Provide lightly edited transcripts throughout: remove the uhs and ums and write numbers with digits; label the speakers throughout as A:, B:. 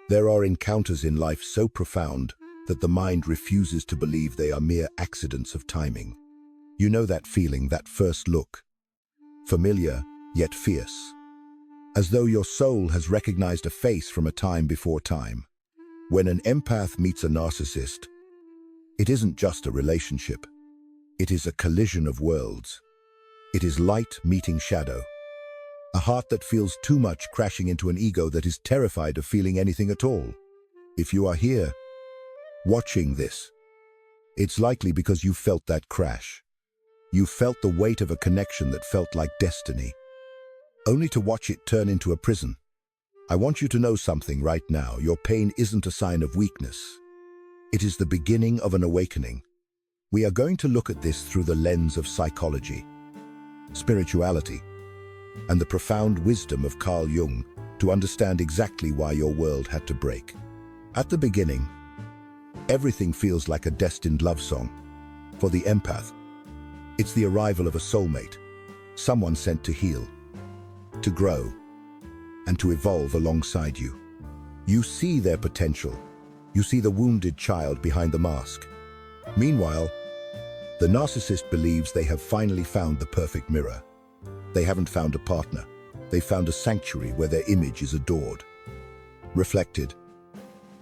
A: There are encounters in life so profound that the mind refuses to believe they are mere accidents of timing. You know that feeling, that first look, familiar yet fierce, as though your soul has recognized a face from a time before time. When an empath meets a narcissist, it isn't just a relationship. It is a collision of worlds. It is light meeting shadow. A heart that feels too much crashing into an ego that is terrified of feeling anything at all. If you are here, watching this, it's likely because you felt that crash. You felt the weight of a connection that felt like destiny, only to watch it turn into a prison. I want you to know something right now. Your pain isn't a sign of weakness. It is the beginning of an awakening. We are going to look at this through the lens of psychology, spirituality, and the profound wisdom of Carl Jung to understand exactly why your world had to break. At the beginning, everything feels like a destined love song. For the empath, it's the arrival of a soulmate, someone sent to heal, to grow, and to evolve alongside you. You see their potential. You see the wounded child behind the mask. Meanwhile, the narcissist believes they have finally found the perfect mirror. They haven't found a partner. They found a sanctuary where their image is adored, reflected,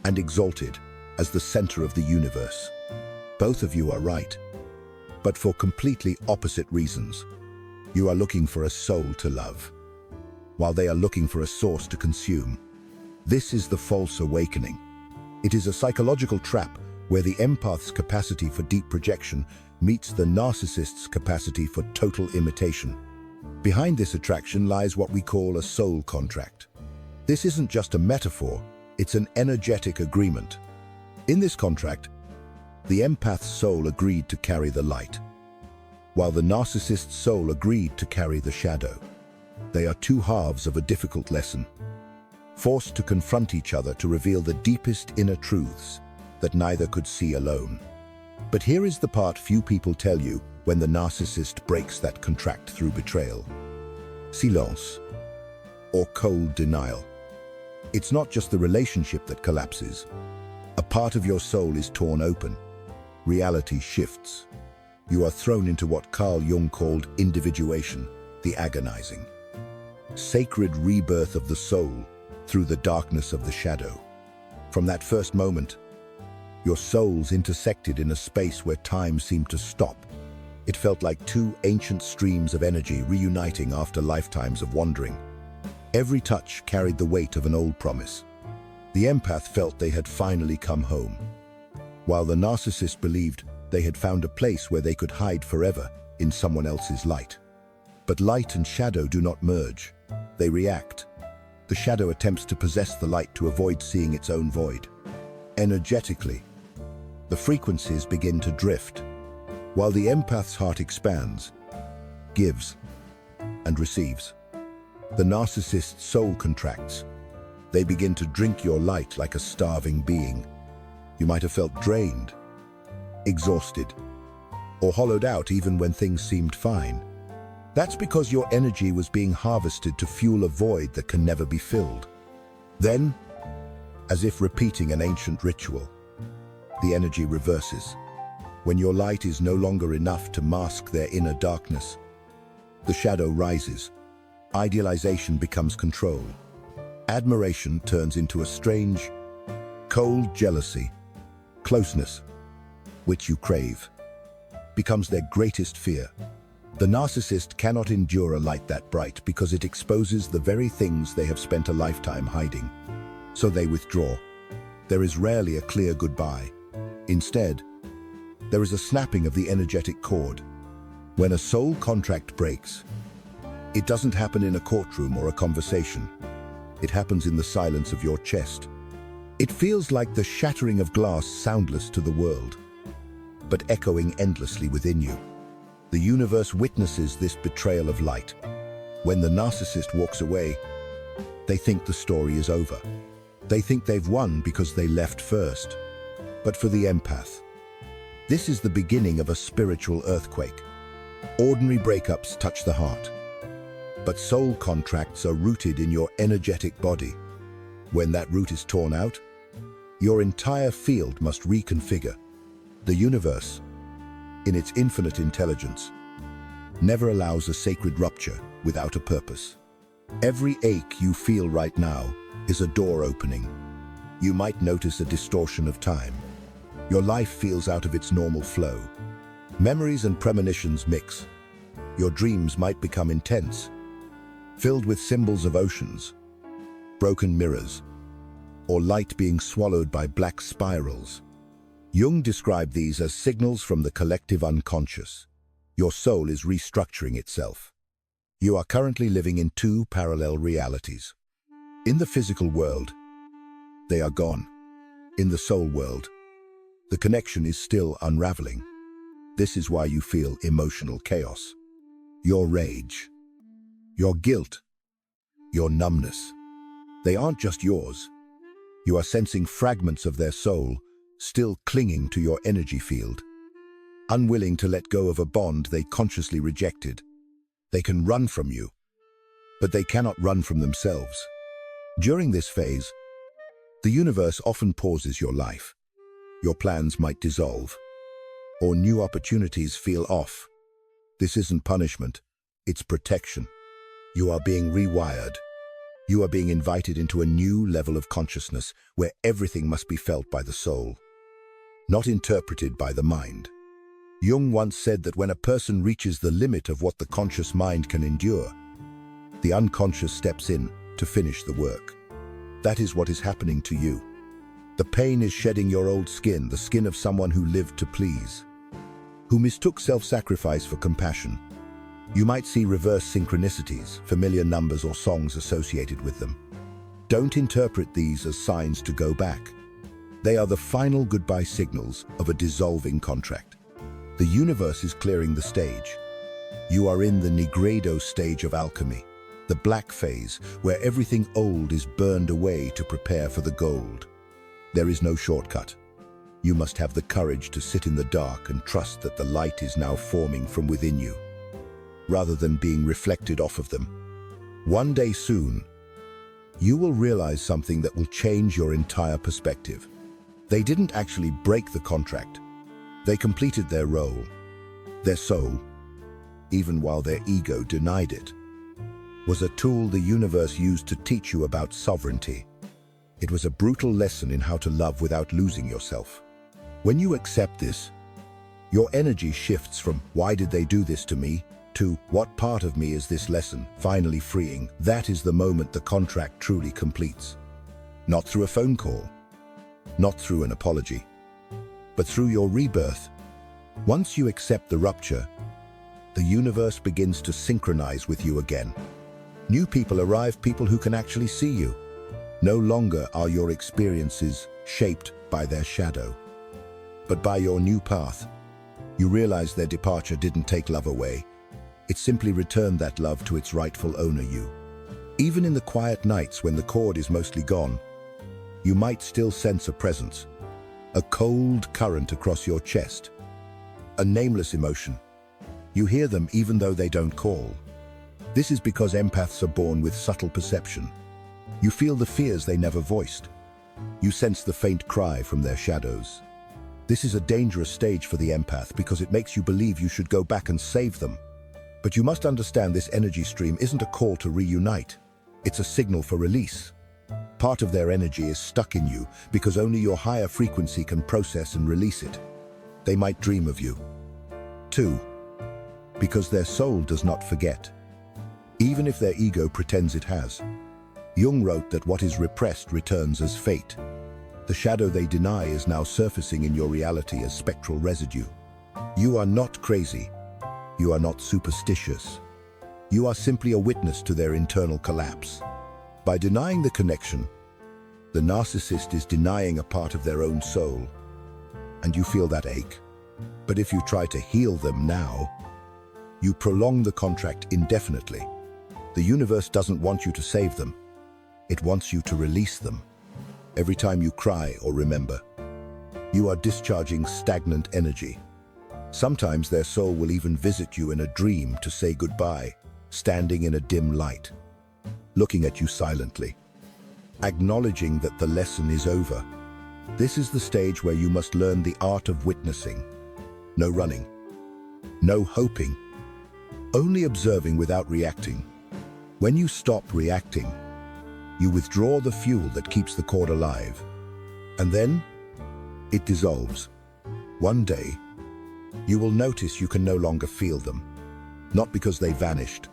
A: and exalted as the center of the universe. Both of you are right, but for completely opposite reasons. You are looking for a soul to love, while they are looking for a source to consume. This is the false awakening. It is a psychological trap where the empath's capacity for deep projection meets the narcissist's capacity for total imitation. Behind this attraction lies what we call a soul contract. This isn't just a metaphor, it's an energetic agreement. In this contract, the empath's soul agreed to carry the light, while the narcissist's soul agreed to carry the shadow. They are two halves of a difficult lesson, forced to confront each other to reveal the deepest inner truths that neither could see alone. But here is the part few people tell you when the narcissist breaks that contract through betrayal. Silence, or cold denial. It's not just the relationship that collapses. A part of your soul is torn open. Reality shifts. You are thrown into what Carl Jung called individuation, the agonizing, sacred rebirth of the soul through the darkness of the shadow. From that first moment, your souls intersected in a space where time seemed to stop. It felt like two ancient streams of energy reuniting after lifetimes of wandering. Every touch carried the weight of an old promise. The empath felt they had finally come home, while the narcissist believed they had found a place where they could hide forever in someone else's light. But light and shadow do not merge. They react. The shadow attempts to possess the light to avoid seeing its own void. Energetically, the frequencies begin to drift, while the empath's heart expands, gives, and receives. The narcissist's soul contracts. They begin to drink your light like a starving being. You might have felt drained, exhausted, or hollowed out even when things seemed fine. That's because your energy was being harvested to fuel a void that can never be filled. Then, as if repeating an ancient ritual, the energy reverses. When your light is no longer enough to mask their inner darkness, the shadow rises. Idealization becomes control. Admiration turns into a strange, cold jealousy. Closeness, which you crave, becomes their greatest fear. The narcissist cannot endure a light that bright because it exposes the very things they have spent a lifetime hiding. So they withdraw. There is rarely a clear goodbye. Instead, there is a snapping of the energetic cord. When a soul contract breaks, it doesn't happen in a courtroom or a conversation. It happens in the silence of your chest. It feels like the shattering of glass, soundless to the world, but echoing endlessly within you. The universe witnesses this betrayal of light. When the narcissist walks away, they think the story is over. They think they've won because they left first. But for the empath, this is the beginning of a spiritual earthquake. Ordinary breakups touch the heart, but soul contracts are rooted in your energetic body. When that root is torn out, your entire field must reconfigure. The universe, in its infinite intelligence, never allows a sacred rupture without a purpose. Every ache you feel right now is a door opening. You might notice a distortion of time. Your life feels out of its normal flow. Memories and premonitions mix. Your dreams might become intense, filled with symbols of oceans, broken mirrors, or light being swallowed by black spirals. Jung described these as signals from the collective unconscious. Your soul is restructuring itself. You are currently living in two parallel realities. In the physical world, they are gone. In the soul world, the connection is still unraveling. This is why you feel emotional chaos. Your rage, your guilt, your numbness. They aren't just yours. You are sensing fragments of their soul, still clinging to your energy field. Unwilling to let go of a bond they consciously rejected. They can run from you, but they cannot run from themselves. During this phase, the universe often pauses your life. Your plans might dissolve, or new opportunities feel off. This isn't punishment, it's protection. You are being rewired. You are being invited into a new level of consciousness where everything must be felt by the soul, not interpreted by the mind. Jung once said that when a person reaches the limit of what the conscious mind can endure, the unconscious steps in to finish the work. That is what is happening to you. The pain is shedding your old skin, the skin of someone who lived to please, who mistook self-sacrifice for compassion. You might see reverse synchronicities, familiar numbers or songs associated with them. Don't interpret these as signs to go back. They are the final goodbye signals of a dissolving contract. The universe is clearing the stage. You are in the nigredo stage of alchemy, the black phase where everything old is burned away to prepare for the gold. There is no shortcut. You must have the courage to sit in the dark and trust that the light is now forming from within you, rather than being reflected off of them. One day soon, you will realize something that will change your entire perspective. They didn't actually break the contract. They completed their role. Their soul, even while their ego denied it, was a tool the universe used to teach you about sovereignty. It was a brutal lesson in how to love without losing yourself. When you accept this, your energy shifts from "why did they do this to me?" to "what part of me is this lesson?" finally freeing. That is the moment the contract truly completes. Not through a phone call, not through an apology, but through your rebirth. Once you accept the rupture, the universe begins to synchronize with you again. New people arrive, people who can actually see you. No longer are your experiences shaped by their shadow, but by your new path. You realize their departure didn't take love away. It simply returned that love to its rightful owner, you. Even in the quiet nights when the cord is mostly gone, you might still sense a presence, a cold current across your chest, a nameless emotion. You hear them even though they don't call. This is because empaths are born with subtle perception. You feel the fears they never voiced. You sense the faint cry from their shadows. This is a dangerous stage for the empath because it makes you believe you should go back and save them. But you must understand this energy stream isn't a call to reunite. It's a signal for release. Part of their energy is stuck in you because only your higher frequency can process and release it. They might dream of you. 2. Because their soul does not forget, even if their ego pretends it has. Jung wrote that what is repressed returns as fate. The shadow they deny is now surfacing in your reality as spectral residue. You are not crazy. You are not superstitious. You are simply a witness to their internal collapse. By denying the connection, the narcissist is denying a part of their own soul, and you feel that ache. But if you try to heal them now, you prolong the contract indefinitely. The universe doesn't want you to save them. It wants you to release them. Every time you cry or remember, you are discharging stagnant energy. Sometimes their soul will even visit you in a dream to say goodbye, standing in a dim light, looking at you silently. acknowledging that the lesson is over. This is the stage where you must learn the art of witnessing. No running, no hoping, only observing without reacting. When you stop reacting, you withdraw the fuel that keeps the cord alive. And then, it dissolves. One day, you will notice you can no longer feel them. Not because they vanished,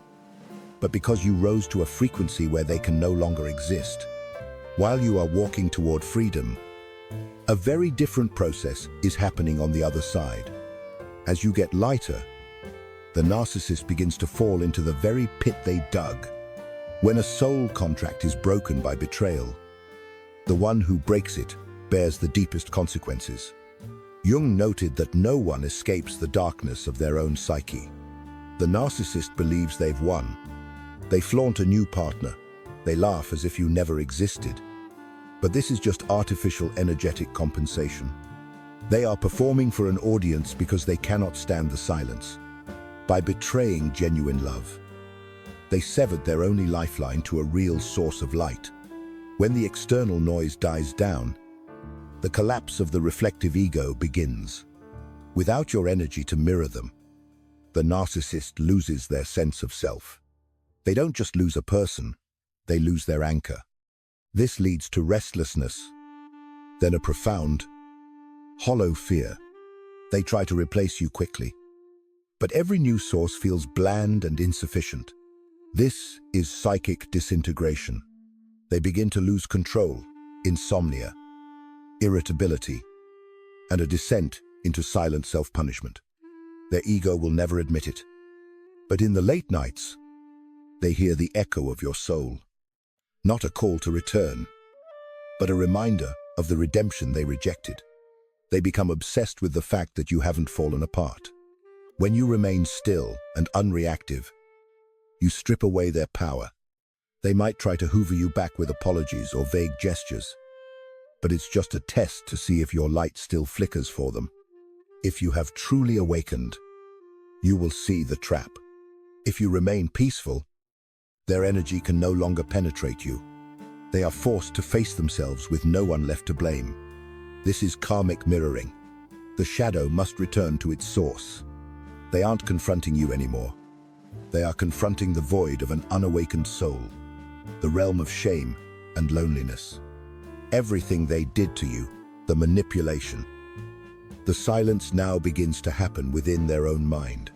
A: but because you rose to a frequency where they can no longer exist. While you are walking toward freedom, a very different process is happening on the other side. As you get lighter, the narcissist begins to fall into the very pit they dug. When a soul contract is broken by betrayal, the one who breaks it bears the deepest consequences. Jung noted that no one escapes the darkness of their own psyche. The narcissist believes they've won. They flaunt a new partner. They laugh as if you never existed. But this is just artificial energetic compensation. They are performing for an audience because they cannot stand the silence. By betraying genuine love, they severed their only lifeline to a real source of light. When the external noise dies down, the collapse of the reflective ego begins. Without your energy to mirror them, the narcissist loses their sense of self. They don't just lose a person, they lose their anchor. This leads to restlessness, then a profound, hollow fear. They try to replace you quickly, but every new source feels bland and insufficient. This is psychic disintegration. They begin to lose control, insomnia, irritability, and a descent into silent self-punishment. Their ego will never admit it, but in the late nights, they hear the echo of your soul. Not a call to return, but a reminder of the redemption they rejected. They become obsessed with the fact that you haven't fallen apart. When you remain still and unreactive, you strip away their power. They might try to hoover you back with apologies or vague gestures, but it's just a test to see if your light still flickers for them. If you have truly awakened, you will see the trap. If you remain peaceful, their energy can no longer penetrate you. They are forced to face themselves with no one left to blame. This is karmic mirroring. The shadow must return to its source. They aren't confronting you anymore. They are confronting the void of an unawakened soul, the realm of shame and loneliness. Everything they did to you, the manipulation, the silence now begins to happen within their own mind.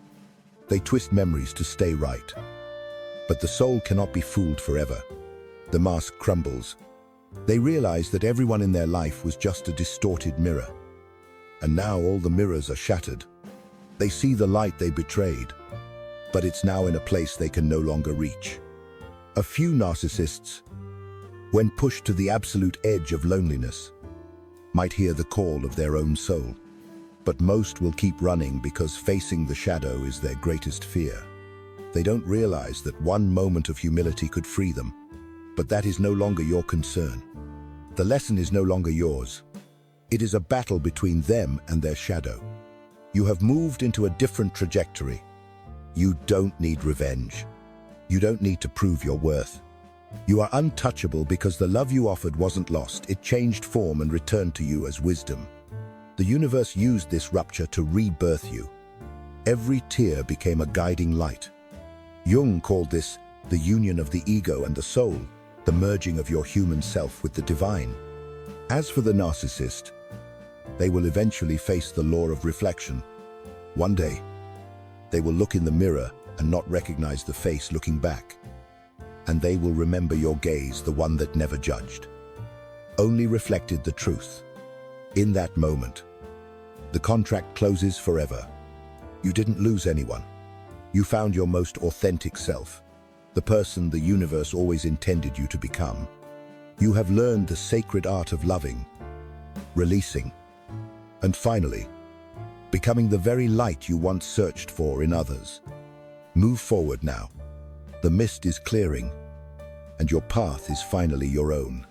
A: They twist memories to stay right. But the soul cannot be fooled forever. The mask crumbles. They realize that everyone in their life was just a distorted mirror. And now all the mirrors are shattered. They see the light they betrayed, but it's now in a place they can no longer reach. A few narcissists, when pushed to the absolute edge of loneliness, might hear the call of their own soul. But most will keep running because facing the shadow is their greatest fear. They don't realize that one moment of humility could free them, but that is no longer your concern. The lesson is no longer yours. It is a battle between them and their shadow. You have moved into a different trajectory. You don't need revenge. You don't need to prove your worth. You are untouchable because the love you offered wasn't lost. It changed form and returned to you as wisdom. The universe used this rupture to rebirth you. Every tear became a guiding light. Jung called this the union of the ego and the soul, the merging of your human self with the divine. As for the narcissist, they will eventually face the law of reflection. One day, they will look in the mirror and not recognize the face looking back. And they will remember your gaze, the one that never judged, only reflected the truth. In that moment, the contract closes forever. You didn't lose anyone. You found your most authentic self, the person the universe always intended you to become. You have learned the sacred art of loving, releasing, and finally, becoming the very light you once searched for in others. Move forward now. The mist is clearing, and your path is finally your own.